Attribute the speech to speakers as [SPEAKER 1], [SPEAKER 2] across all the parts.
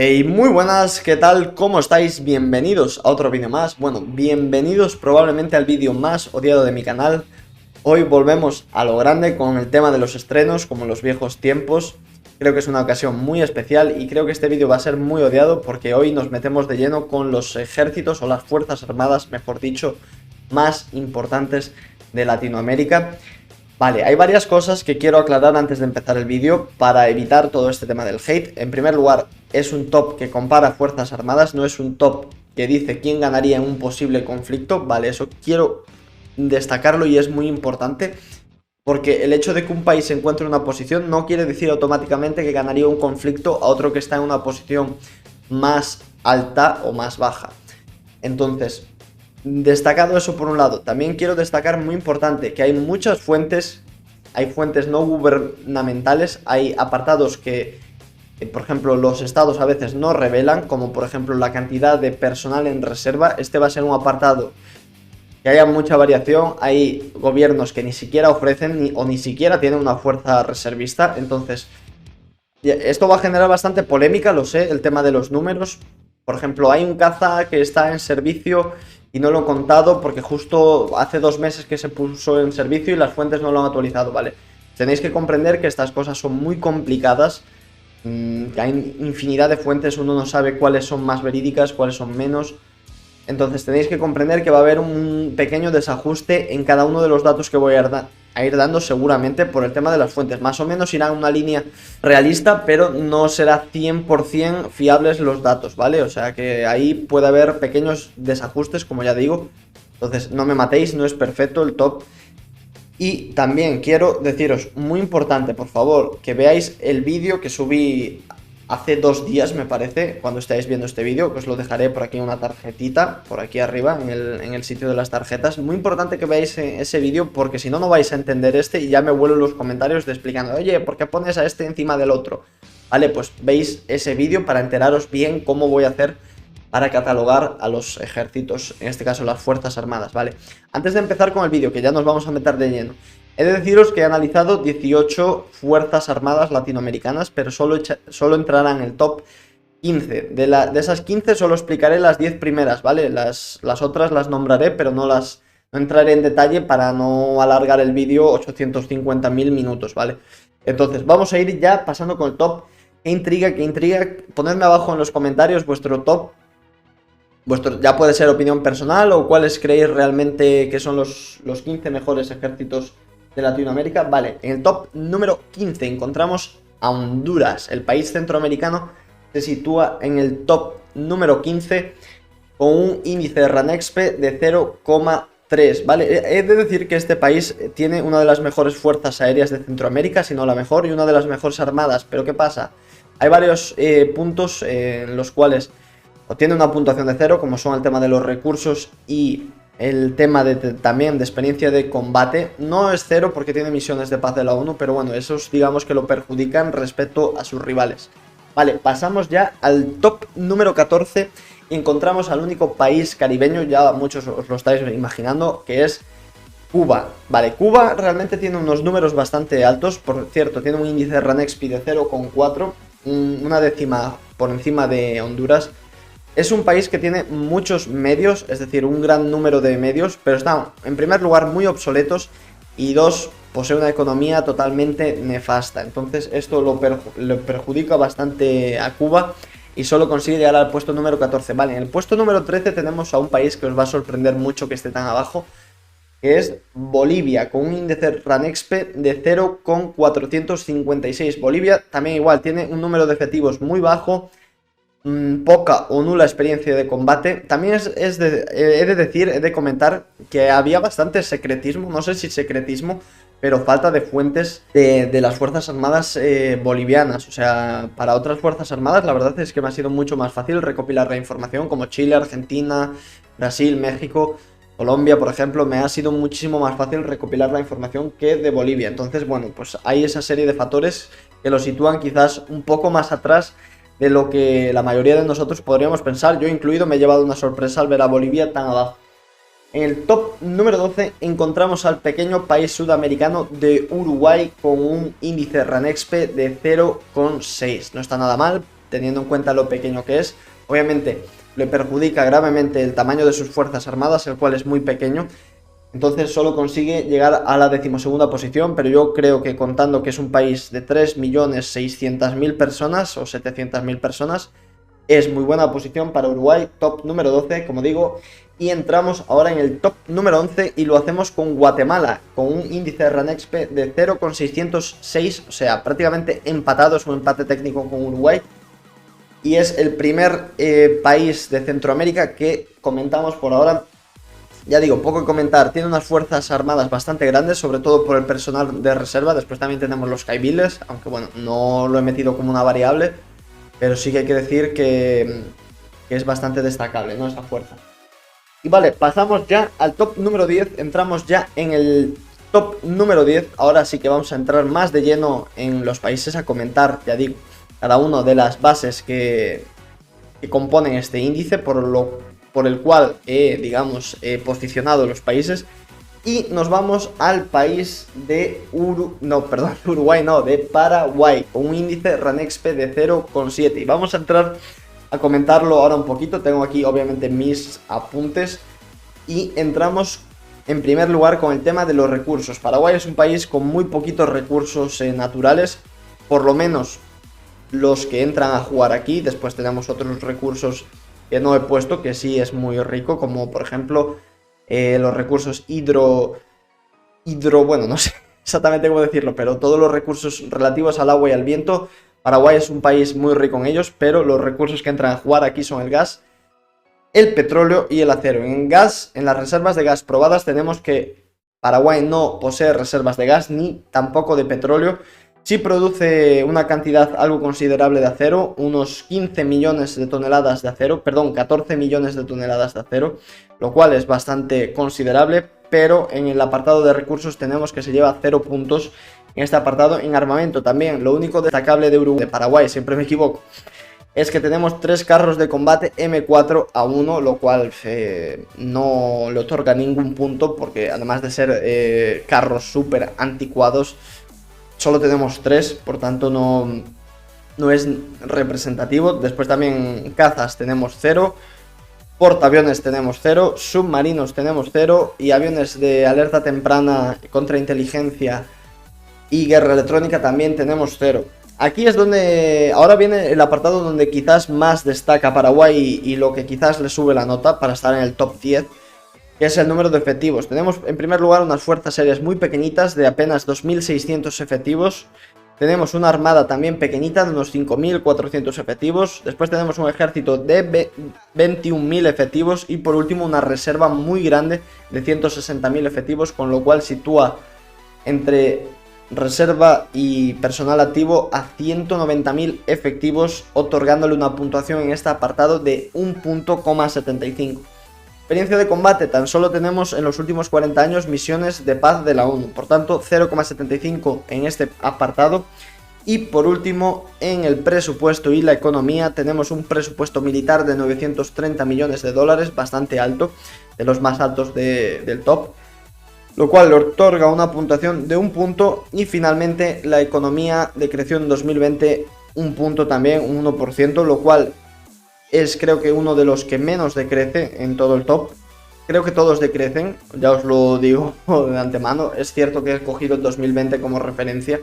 [SPEAKER 1] Hey, muy buenas, ¿qué tal? ¿Cómo estáis? Bienvenidos a otro vídeo más. Bueno, bienvenidos probablemente al vídeo más odiado de mi canal. Hoy volvemos a lo grande con el tema de los estrenos, como en los viejos tiempos. Creo que es una ocasión muy especial y creo que este vídeo va a ser muy odiado porque hoy nos metemos de lleno con los ejércitos o las fuerzas armadas, mejor dicho, más importantes de Latinoamérica. Vale, hay varias cosas que quiero aclarar antes de empezar el vídeo para evitar todo este tema del hate. En primer lugar, es un top que compara fuerzas armadas, no es un top que dice quién ganaría en un posible conflicto. Vale, eso quiero destacarlo y es muy importante, porque el hecho de que un país se encuentre en una posición no quiere decir automáticamente que ganaría un conflicto a otro que está en una posición más alta o más baja. Entonces, destacado eso por un lado, también quiero destacar muy importante que hay muchas fuentes, hay fuentes no gubernamentales, hay apartados que, por ejemplo, los estados a veces no revelan, como por ejemplo la cantidad de personal en reserva. Este va a ser un apartado que haya mucha variación, hay gobiernos que ni siquiera ofrecen o ni siquiera tienen una fuerza reservista, entonces esto va a generar bastante polémica, lo sé, el tema de los números. Por ejemplo, hay un caza que está en servicio y no lo he contado porque justo hace 2 meses que se puso en servicio y las fuentes no lo han actualizado, ¿vale? Tenéis que comprender que estas cosas son muy complicadas, que hay infinidad de fuentes, uno no sabe cuáles son más verídicas, cuáles son menos. Entonces tenéis que comprender que va a haber un pequeño desajuste en cada uno de los datos que voy a ir dando seguramente por el tema de las fuentes. Más o menos irá en una línea realista, pero no será 100% fiables los datos, ¿vale? O sea que ahí puede haber pequeños desajustes, como ya digo. Entonces no me matéis, no es perfecto el top. Y también quiero deciros, muy importante, por favor, que veáis el vídeo que subí hace 2 días, me parece, cuando estáis viendo este vídeo, que os lo dejaré por aquí en una tarjetita, por aquí arriba, en el sitio de las tarjetas. Muy importante que veáis ese vídeo, porque si no, no vais a entender este y ya me vuelvo los comentarios de explicando, oye, ¿por qué pones a este encima del otro? Vale, pues veis ese vídeo para enteraros bien cómo voy a hacer para catalogar a los ejércitos, en este caso las fuerzas armadas, ¿vale? Antes de empezar con el vídeo, que ya nos vamos a meter de lleno, he de deciros que he analizado 18 fuerzas armadas latinoamericanas, pero solo entrarán en el top 15. De esas 15 solo explicaré las 10 primeras, ¿vale? Las otras las nombraré, pero no entraré en detalle para no alargar el vídeo 850.000 minutos, ¿vale? Entonces, vamos a ir ya pasando con el top. Qué intriga, qué intriga. Ponedme abajo en los comentarios vuestro top. Ya puede ser opinión personal o cuáles creéis realmente que son los 15 mejores ejércitos de Latinoamérica. Vale, en el top número 15 encontramos a Honduras. El país centroamericano se sitúa en el top número 15 con un índice de RANEXPE de 0,3, ¿vale? He de decir que este país tiene una de las mejores fuerzas aéreas de Centroamérica, si no la mejor, y una de las mejores armadas. Pero ¿qué pasa? Hay varios puntos en los cuales obtiene una puntuación de 0, como son el tema de los recursos y el tema también de experiencia de combate. No es 0 porque tiene misiones de paz de la ONU, pero bueno, esos digamos que lo perjudican respecto a sus rivales. Vale, pasamos ya al top número 14 y encontramos al único país caribeño, ya muchos os lo estáis imaginando, que es Cuba. Vale, Cuba realmente tiene unos números bastante altos, por cierto, tiene un índice de RANEXPE de 0,4, una décima por encima de Honduras. Es un país que tiene muchos medios, es decir, un gran número de medios, pero están en primer lugar muy obsoletos y dos, posee una economía totalmente nefasta. Entonces esto lo perjudica bastante a Cuba y solo consigue llegar al puesto número 14. Vale, en el puesto número 13 tenemos a un país que os va a sorprender mucho que esté tan abajo, que es Bolivia, con un índice RANEXPE de 0,456. Bolivia también igual tiene un número de efectivos muy bajo, poca o nula experiencia de combate. También he de comentar que había bastante secretismo, no sé si secretismo, pero falta de fuentes de las fuerzas armadas bolivianas. O sea, para otras fuerzas armadas la verdad es que me ha sido mucho más fácil recopilar la información, como Chile, Argentina, Brasil, México, Colombia, por ejemplo. Me ha sido muchísimo más fácil recopilar la información que de Bolivia. Entonces, bueno, pues hay esa serie de factores que lo sitúan quizás un poco más atrás de lo que la mayoría de nosotros podríamos pensar. Yo incluido me he llevado una sorpresa al ver a Bolivia tan abajo. En el top número 12 encontramos al pequeño país sudamericano de Uruguay con un índice RANEXPE de 0,6. No está nada mal, teniendo en cuenta lo pequeño que es. Obviamente le perjudica gravemente el tamaño de sus fuerzas armadas, el cual es muy pequeño. Entonces solo consigue llegar a la 12ª posición, pero yo creo que contando que es un país de 3.600.000 personas o 700.000 personas, es muy buena posición para Uruguay, top número 12, como digo. Y entramos ahora en el top número 11 y lo hacemos con Guatemala, con un índice de RANEXP de 0,606, o sea, prácticamente empatados, un empate técnico con Uruguay. Y es el primer país de Centroamérica que comentamos por ahora. Ya digo, poco que comentar, tiene unas fuerzas armadas bastante grandes, sobre todo por el personal de reserva. Después también tenemos los caiviles, aunque bueno, no lo he metido como una variable, pero sí que hay que decir que es bastante destacable, ¿no?, esta fuerza. Y vale, pasamos ya al top número 10, entramos ya en el top número 10. Ahora sí que vamos a entrar más de lleno en los países, a comentar, ya digo, cada una de las bases que componen este índice, por el cual digamos, posicionado los países. Y nos vamos al país de Uruguay, no, de Paraguay, con un índice RANEXP de 0,7. Y vamos a entrar a comentarlo ahora un poquito. Tengo aquí obviamente mis apuntes y entramos en primer lugar con el tema de los recursos. Paraguay es un país con muy poquitos recursos naturales, por lo menos los que entran a jugar aquí. Después tenemos otros recursos que no he puesto, que sí es muy rico, como por ejemplo los recursos bueno, no sé exactamente cómo decirlo, pero todos los recursos relativos al agua y al viento. Paraguay es un país muy rico en ellos, pero los recursos que entran a jugar aquí son el gas, el petróleo y el acero. En gas, en las reservas de gas probadas, tenemos que Paraguay no posee reservas de gas ni tampoco de petróleo. Sí produce una cantidad algo considerable de acero, unos 15 millones de toneladas de acero, perdón, 14 millones de toneladas de acero, lo cual es bastante considerable, pero en el apartado de recursos tenemos que se lleva 0 puntos en este apartado. En armamento también, lo único destacable de Uruguay, de Paraguay, siempre me equivoco, es que tenemos 3 carros de combate M4A1, lo cual no le otorga ningún punto, porque además de ser carros súper anticuados, solo tenemos 3, por tanto no es representativo. Después también cazas tenemos 0, portaaviones tenemos 0, submarinos tenemos 0 y aviones de alerta temprana, contrainteligencia y guerra electrónica también tenemos 0. Aquí es donde ahora viene el apartado donde quizás más destaca Paraguay y lo que quizás le sube la nota para estar en el top 10, que es el número de efectivos. Tenemos en primer lugar unas fuerzas aéreas muy pequeñitas de apenas 2.600 efectivos. Tenemos una armada también pequeñita de unos 5.400 efectivos. Después tenemos un ejército de 21.000 efectivos. Y por último una reserva muy grande de 160.000 efectivos, con lo cual sitúa entre reserva y personal activo a 190.000 efectivos, otorgándole una puntuación en este apartado de 1,75. Experiencia de combate, tan solo tenemos en los últimos 40 años misiones de paz de la ONU, por tanto 0,75 en este apartado. Y por último, en el presupuesto y la economía, tenemos un presupuesto militar de 930 millones de dólares, bastante alto, de los más altos del top, lo cual le otorga una puntuación de 1 punto. Y finalmente la economía decreció en 2020 un punto también, un 1%, lo cual es creo que uno de los que menos decrece en todo el top. Creo que todos decrecen, ya os lo digo de antemano. Es cierto que he cogido el 2020 como referencia,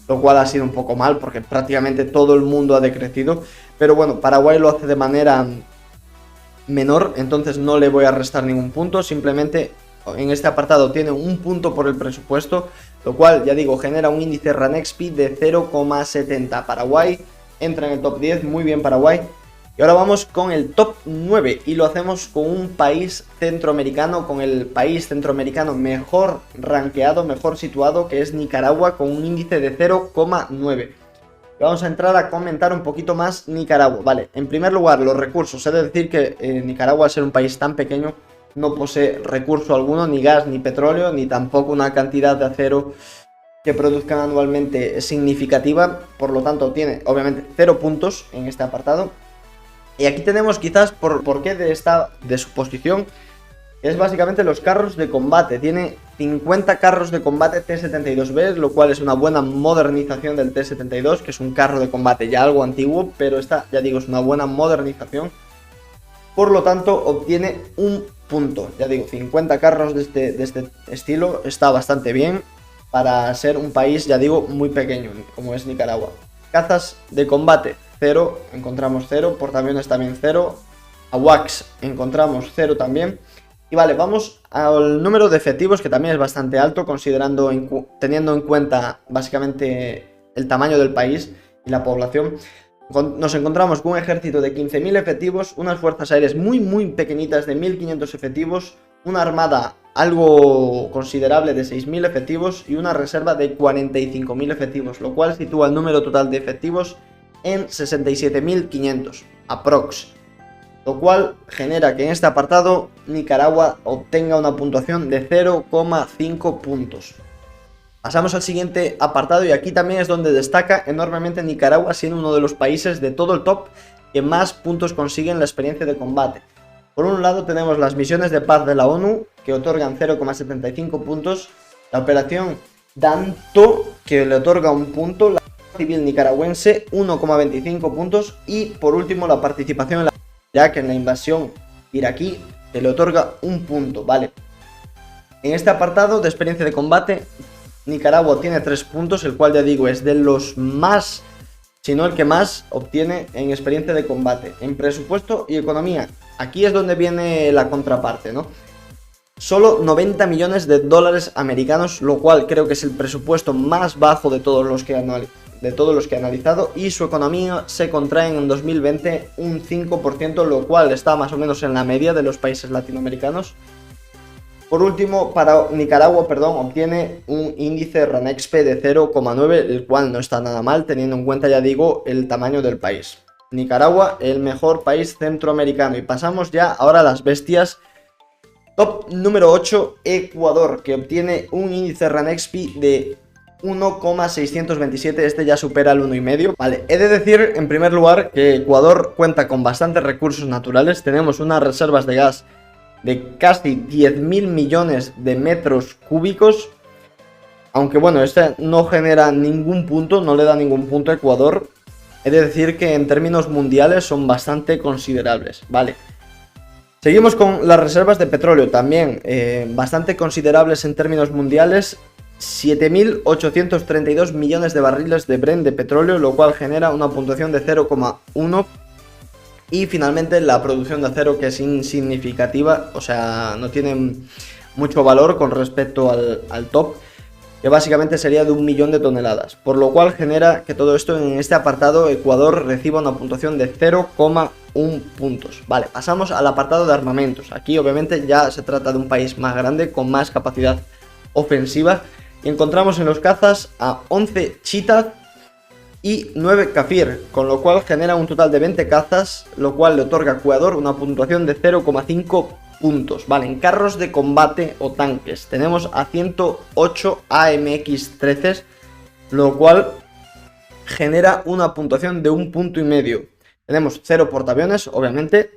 [SPEAKER 1] lo cual ha sido un poco mal porque prácticamente todo el mundo ha decrecido. Pero bueno, Paraguay lo hace de manera menor, entonces no le voy a restar ningún punto. Simplemente en este apartado tiene 1 punto por el presupuesto, lo cual, ya digo, genera un índice RANEXP de 0,70. Paraguay entra en el top 10, muy bien Paraguay. Y ahora vamos con el top 9 y lo hacemos con un país centroamericano, con el país centroamericano mejor rankeado, mejor situado, que es Nicaragua, con un índice de 0,9. Vamos a entrar a comentar un poquito más Nicaragua. Vale, en primer lugar, los recursos. He de decir que Nicaragua, al ser un país tan pequeño, no posee recurso alguno, ni gas, ni petróleo, ni tampoco una cantidad de acero que produzcan anualmente significativa. Por lo tanto, tiene obviamente 0 puntos en este apartado. Y aquí tenemos quizás por qué de su posición. Es básicamente los carros de combate. Tiene 50 carros de combate T-72B, lo cual es una buena modernización del T-72, que es un carro de combate ya algo antiguo, pero esta, ya digo, es una buena modernización. Por lo tanto, obtiene un punto. Ya digo, 50 carros de este estilo está bastante bien para ser un país, ya digo, muy pequeño, como es Nicaragua. Cazas de combate, 0, encontramos 0. Portaaviones también 0. AWACS encontramos 0 también. Y vale, vamos al número de efectivos, que también es bastante alto, teniendo en cuenta básicamente el tamaño del país y la población. Nos encontramos con un ejército de 15.000 efectivos, unas fuerzas aéreas muy pequeñitas de 1.500 efectivos, una armada algo considerable de 6.000 efectivos y una reserva de 45.000 efectivos, lo cual sitúa el número total de efectivos en 67.500, aprox. Lo cual genera que en este apartado Nicaragua obtenga una puntuación de 0,5 puntos. Pasamos al siguiente apartado y aquí también es donde destaca enormemente Nicaragua, siendo uno de los países de todo el top que más puntos consiguen la experiencia de combate. Por un lado tenemos las misiones de paz de la ONU, que otorgan 0,75 puntos, la operación Danto, que le otorga un punto, la Guerra Civil Nicaragüense, 1,25 puntos, y por último la participación en la Irak, en la invasión iraquí, que le otorga un punto, ¿vale? En este apartado de experiencia de combate, Nicaragua tiene 3 puntos, el cual ya digo es de los más, si no el que más obtiene en experiencia de combate. En presupuesto y economía, aquí es donde viene la contraparte, ¿no? Solo 90 millones de dólares americanos, lo cual creo que es el presupuesto más bajo de todos los que he analizado, y su economía se contrae en 2020 un 5%, lo cual está más o menos en la media de los países latinoamericanos. Por último, para Nicaragua, obtiene un índice RANEXPE de 0,9, el cual no está nada mal, teniendo en cuenta, ya digo, el tamaño del país. Nicaragua, el mejor país centroamericano. Y pasamos ya ahora a las bestias. Top número 8, Ecuador, que obtiene un índice RANEXPE de 1,627, este ya supera el 1,5. Vale, he de decir en primer lugar que Ecuador cuenta con bastantes recursos naturales. Tenemos unas reservas de gas de casi 10.000 millones de metros cúbicos, aunque bueno, este no genera ningún punto, no le da ningún punto a Ecuador. He de decir que en términos mundiales son bastante considerables, vale. Seguimos con las reservas de petróleo, también bastante considerables en términos mundiales. 7.832 millones de barriles de Brent de petróleo, lo cual genera una puntuación de 0,1. Y finalmente la producción de acero, que es insignificativa, o sea, no tiene mucho valor con respecto al top, que básicamente sería de 1 millón de toneladas. Por lo cual genera que todo esto en este apartado Ecuador reciba una puntuación de 0,1 puntos. Vale, pasamos al apartado de armamentos. Aquí obviamente ya se trata de un país más grande, con más capacidad ofensiva. Y encontramos en los cazas a 11 Cheetah y 9 Kafir, con lo cual genera un total de 20 cazas, lo cual le otorga a Ecuador una puntuación de 0,5 puntos. Vale, en carros de combate o tanques tenemos a 108 AMX-13, lo cual genera una puntuación de 1,5 puntos. Tenemos 0 portaaviones, obviamente.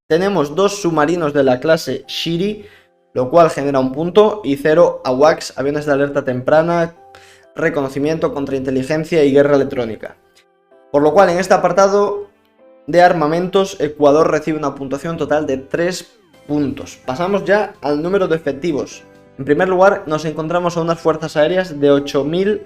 [SPEAKER 1] Tenemos 2 submarinos de la clase Shiri, lo cual genera 1 punto, y 0 AWACS, aviones de alerta temprana, reconocimiento, contrainteligencia y guerra electrónica. Por lo cual en este apartado de armamentos Ecuador recibe una puntuación total de 3 puntos. Pasamos ya al número de efectivos. En primer lugar nos encontramos a unas fuerzas aéreas de 8.000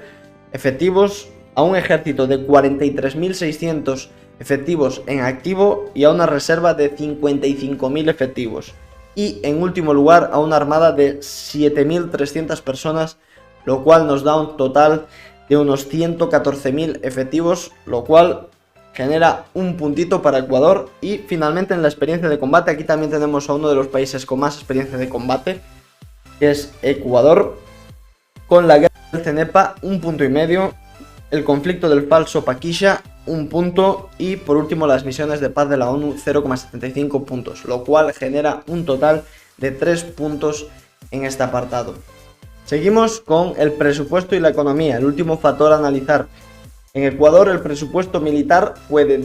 [SPEAKER 1] efectivos, a un ejército de 43.600 efectivos en activo y a una reserva de 55.000 efectivos. Y en último lugar a una armada de 7.300 personas, lo cual nos da un total de unos 114.000 efectivos, lo cual genera un puntito para Ecuador. Y finalmente en la experiencia de combate, aquí también tenemos a uno de los países con más experiencia de combate, que es Ecuador, con la guerra del Cenepa, 1,5 puntos, el conflicto del falso Paquisha, 1 punto, y por último las misiones de paz de la ONU, 0,75 puntos, lo cual genera un total de 3 puntos en este apartado. Seguimos con el presupuesto y la economía, el último factor a analizar. En Ecuador el presupuesto militar fue de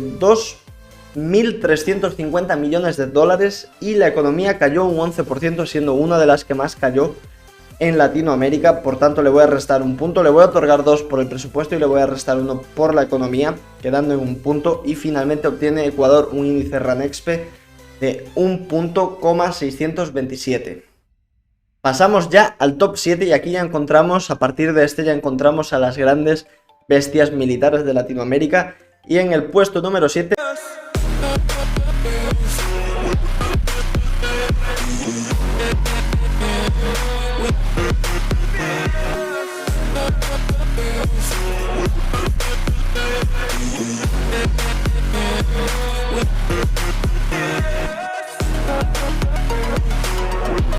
[SPEAKER 1] 1.350 millones de dólares y la economía cayó un 11%, siendo una de las que más cayó en Latinoamérica. Por tanto, le voy a restar un punto, le voy a otorgar 2 por el presupuesto y le voy a restar 1 por la economía, quedando en un punto. Y finalmente obtiene Ecuador un índice RANEXPE de 1.627. Pasamos ya al top 7 y aquí ya encontramos, a partir de este ya encontramos a las grandes bestias militares de Latinoamérica. Y en el puesto número 7